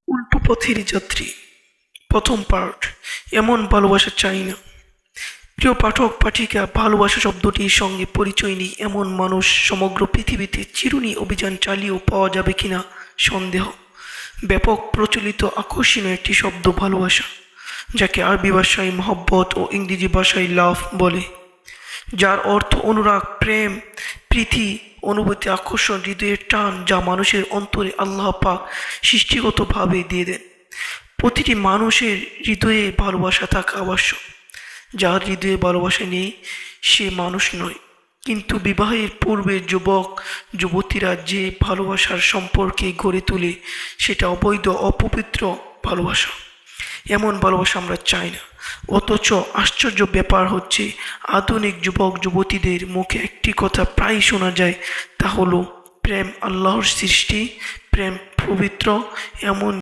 উল্টো পথের যাত্রী প্রথম পার্ট। এমন ভালোবাসা চাই না। প্রিয় পাঠক পাঠিকা, ভালোবাসা শব্দটির সঙ্গে পরিচয় নেই এমন মানুষ সমগ্র পৃথিবীতে চিরুনি অভিযান চালিয়েও পাওয়া যাবে কিনা সন্দেহ। ব্যাপক প্রচলিত আকর্ষণীয় একটি শব্দ ভালোবাসা, যাকে আরবি ভাষায় মহব্বত ও ইংরেজি ভাষায় লাভ বলে, যার অর্থ অনুরাগ, প্রেম, প্রীতি, অনুভূতি, আকর্ষণ, হৃদয়ের টান, যা মানুষের অন্তরে আল্লাহ পাক সৃষ্টিগতভাবে দিয়ে দেন। প্রতিটি মানুষের হৃদয়ে ভালোবাসা থাকা আবশ্যক। যার হৃদয়ে ভালোবাসা নেই সে মানুষ নয়। কিন্তু বিবাহের পূর্বে যুবক যুবতীরা যে ভালোবাসার সম্পর্কে গড়ে তোলে সেটা অবৈধ, অপবিত্র ভালোবাসা। এমন ভালোবাসা আমরা চাই না। অথচ আশ্চর্য ব্যাপার হচ্ছে, আধুনিক যুবক যুবতীদের মুখে একটি কথা প্রায়ই শোনা যায়, তা হলো প্রেম আল্লাহর সৃষ্টি, প্রেম পবিত্র। এমন